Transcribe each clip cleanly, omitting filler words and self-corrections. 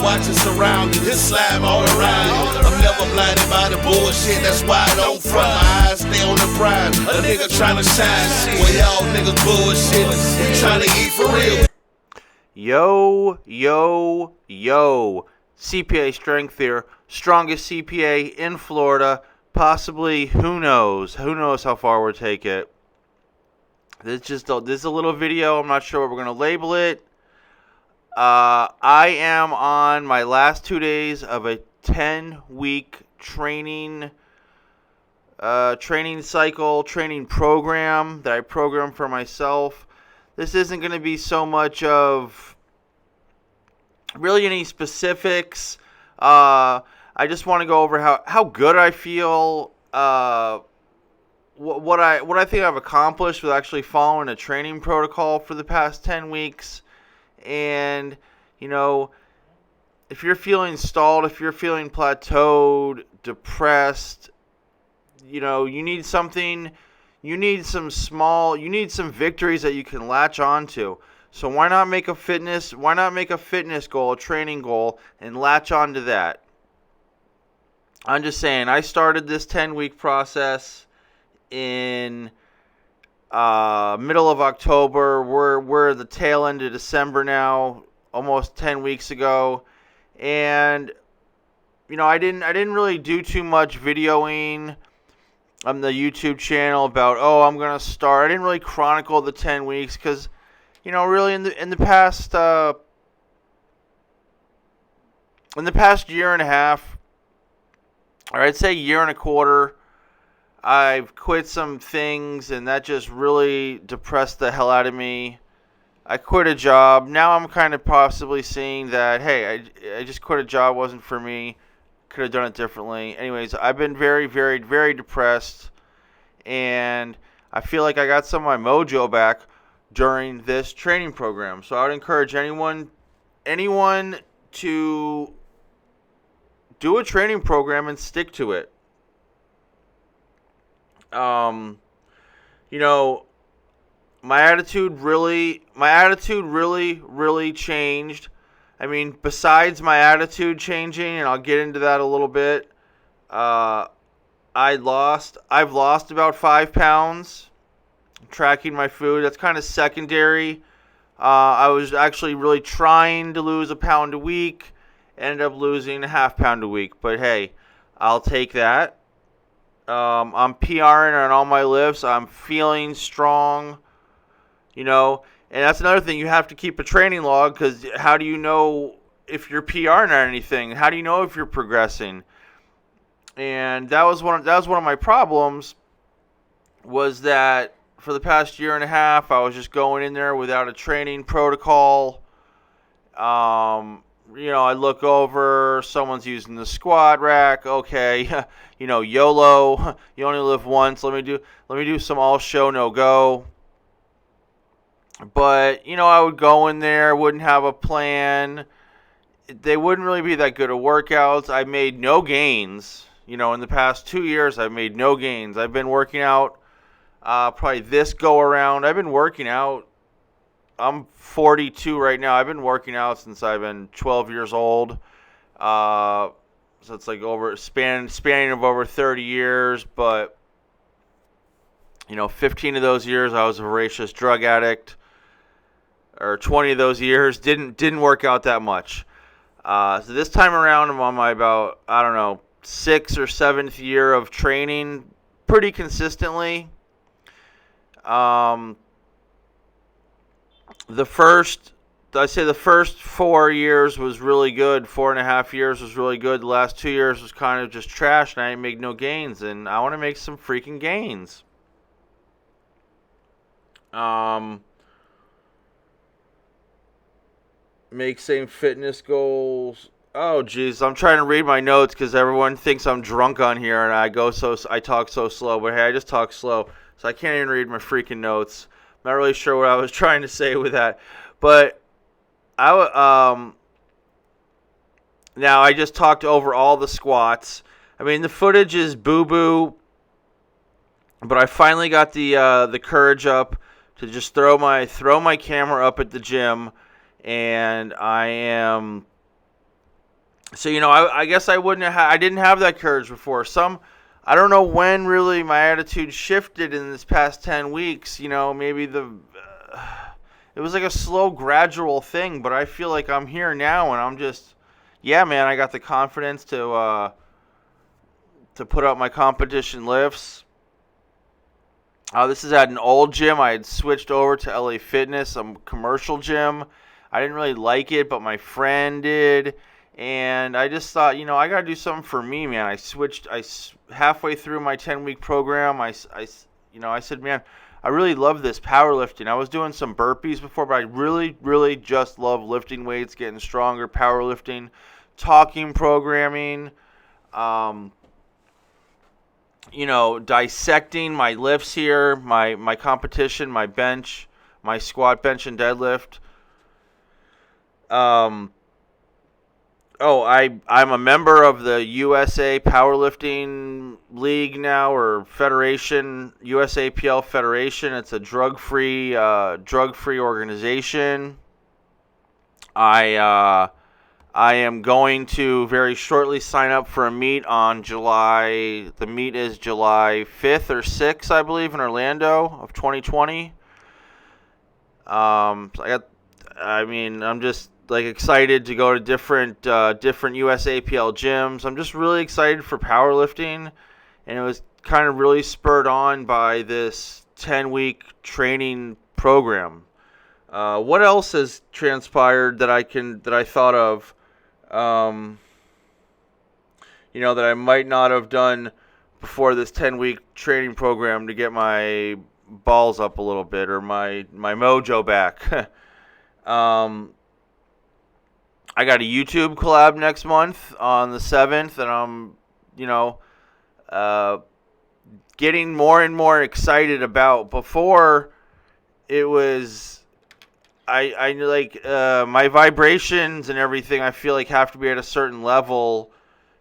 Watch it surround you, his slime all around you. I'm never blinded by the bullshit, that's why I don't front. My eyes stay on the prize, a nigga tryna shine. Well, y'all niggas bullshit, tryna eat for real. Yo, CPA Strength here, strongest CPA in Florida, possibly, who knows how far we'll take it. This is a little video, I'm not sure what we're going to label it. I am on my last 2 days of a 10-week training cycle, training program that I programmed for myself. This isn't going to be so much of really any specifics. I just want to go over how good I feel, what I think I've accomplished with actually following a training protocol for the past 10 weeks. And, you know, if you're feeling stalled, if you're feeling plateaued, depressed, you know, you need something, you need some victories that you can latch onto. So why not make a fitness goal, a training goal, and latch onto that? I'm just saying, I started this 10-week process in middle of October. We're at the tail end of December now, almost 10 weeks ago, and you know, I didn't really do too much videoing on the YouTube channel about, I'm gonna start. I didn't really chronicle the 10 weeks because, you know, really in the past year and a half, or I'd say year and a quarter, I've quit some things, and that just really depressed the hell out of me. I quit a job. Now I'm kind of possibly seeing that, hey, I just quit a job, wasn't for me. Could have done it differently. Anyways, I've been very, very, very depressed, and I feel like I got some of my mojo back during this training program. So I would encourage anyone to do a training program and stick to it. You know, my attitude really changed. I mean, besides my attitude changing, and I'll get into that a little bit, I've lost about 5 pounds tracking my food. That's kind of secondary. I was actually really trying to lose a pound a week, ended up losing a half pound a week, but hey, I'll take that. I'm PRing on all my lifts. I'm feeling strong, you know. And that's another thing. You have to keep a training log, because how do you know if you're PRing on anything? How do you know if you're progressing? And that was one of my problems, was that for the past year and a half, I was just going in there without a training protocol. You know, I look over, someone's using the squat rack. Okay, you know, YOLO. You only live once. Let me do some all show no go. But you know, I would go in there, wouldn't have a plan. They wouldn't really be that good at workouts. I made no gains. You know, in the past 2 years, I've made no gains. I've been working out. Probably this go around, I've been working out. I'm 42 right now. I've been working out since I've been 12 years old. So it's like spanning of over 30 years. But, you know, 15 of those years I was a voracious drug addict. Or 20 of those years didn't work out that much. So this time around, I'm on my about, I don't know, 6th or 7th year of training pretty consistently. The first 4 years was really good. 4.5 years was really good. The last 2 years was kind of just trash, and I didn't make no gains. And I want to make some freaking gains. Make same fitness goals. Oh, geez, I'm trying to read my notes because everyone thinks I'm drunk on here, and I talk so slow. But hey, I just talk slow, so I can't even read my freaking notes. Not really sure what I was trying to say with that, but now I just talked over all the squats. I mean, the footage is boo-boo, but I finally got the courage up to just throw my camera up at the gym, and I am So, I guess I didn't have that courage before. I don't know when really my attitude shifted in this past 10 weeks. Maybe it was like a slow, gradual thing, but I feel like I'm here now, and I'm just, yeah, man, I got the confidence to put up my competition lifts. This is at an old gym. I had switched over to LA Fitness, a commercial gym. I didn't really like it, but my friend did. And I just thought, I got to do something for me, man. Halfway through my 10-week program, I said, man, I really love this powerlifting. I was doing some burpees before, but I really, really just love lifting weights, getting stronger, powerlifting, talking programming, dissecting my lifts here, my competition, my bench, my squat, bench, and deadlift. I'm a member of the USA Powerlifting League now, or Federation, USAPL Federation. It's a drug-free organization. I am going to very shortly sign up for a meet on the meet is July 5th or 6th, I believe, in Orlando of 2020. I'm just excited to go to different USAPL gyms. I'm just really excited for powerlifting, and it was kind of really spurred on by this 10-week training program. What else has transpired that I thought of, that I might not have done before this 10-week training program to get my balls up a little bit, or my mojo back? I got a YouTube collab next month on the 7th, and I'm, getting more and more excited about. Before, it was, my vibrations and everything, I feel like have to be at a certain level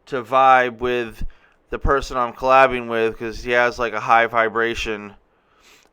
to vibe with the person I'm collabing with, because he has a high vibration,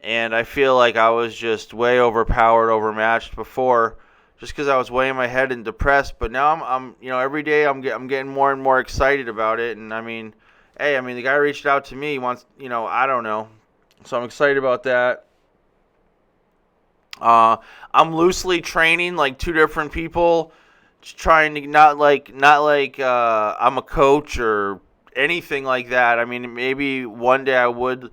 and I feel like I was just way overpowered, overmatched before, just because I was way in my head and depressed. But now I'm every day I'm getting more and more excited about it. And the guy reached out to me. He wants, I don't know. So I'm excited about that. I'm loosely training two different people, just trying to not like I'm a coach or anything like that. Maybe one day I would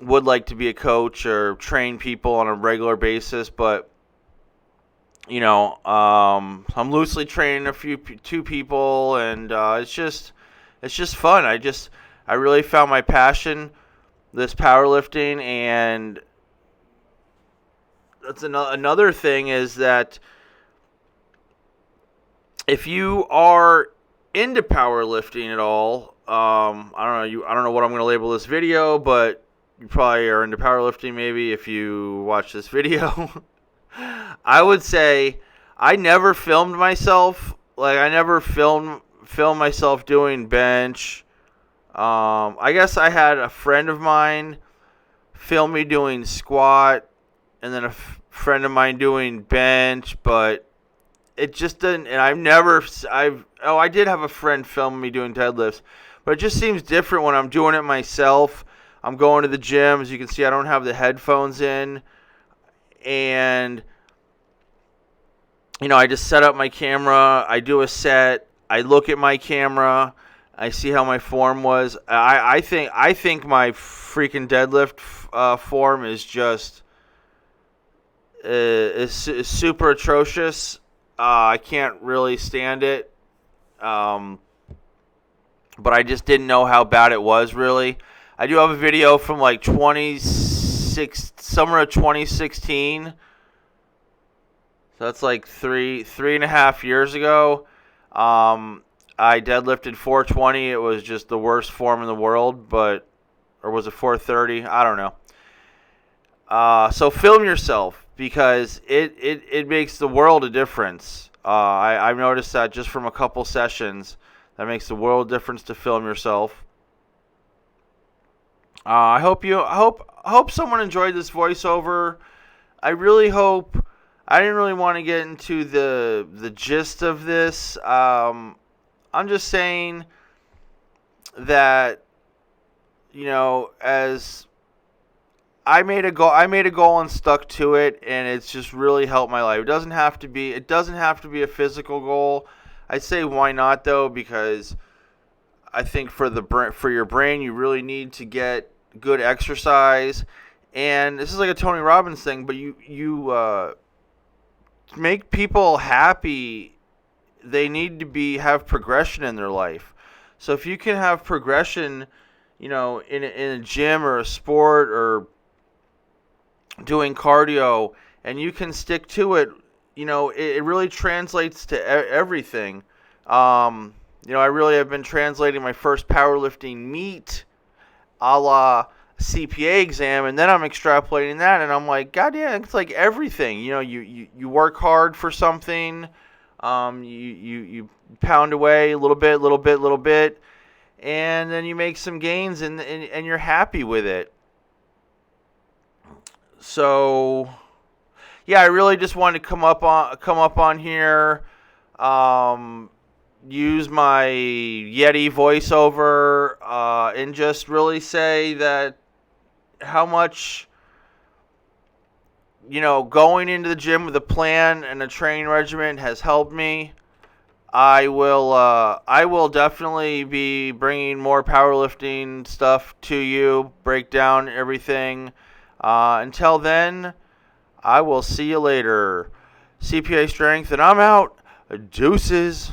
like to be a coach or train people on a regular basis, but I'm loosely training two people, and it's just fun. I really found my passion, this powerlifting, and that's another thing is that if you are into powerlifting at all, I don't know what I'm going to label this video, but you probably are into powerlifting maybe if you watch this video. I would say I never filmed myself. I never filmed myself doing bench. I guess I had a friend of mine film me doing squat, and then a friend of mine doing bench, but it just didn't. And I did have a friend film me doing deadlifts, but it just seems different when I'm doing it myself. I'm going to the gym. As you can see, I don't have the headphones in. And, I just set up my camera. I do a set. I look at my camera. I see how my form was. I think my freaking deadlift form is just is super atrocious. I can't really stand it. But I just didn't know how bad it was, really. I do have a video from summer of 2016. So that's 3.5 years ago. I deadlifted 420. It was just the worst form in the world, or was it 430? I don't know. So film yourself, because it makes the world a difference. I've noticed that just from a couple sessions, that makes the world difference to film yourself. I hope someone enjoyed this voiceover. I really hope I didn't really want to get into the gist of this. I'm just saying that, as I made a goal and stuck to it, and it's just really helped my life. It doesn't have to be a physical goal. I say why not though, because I think for your brain, you really need to get good exercise. And this is like a Tony Robbins thing, but you make people happy. They need to have progression in their life. So if you can have progression, in a gym or a sport or doing cardio, and you can stick to it, it really translates to everything. I really have been translating my first powerlifting meet a la CPA exam, and then I'm extrapolating that, and I'm like, God damn, it's like everything. You work hard for something, you pound away a little bit, and then you make some gains, and you're happy with it. So, yeah, I really just wanted to come up on here, use my Yeti voiceover, and just really say that how much, going into the gym with a plan and a training regimen has helped me. I will definitely be bringing more powerlifting stuff to you, break down everything. Until then, I will see you later. CPA Strength, and I'm out. Deuces.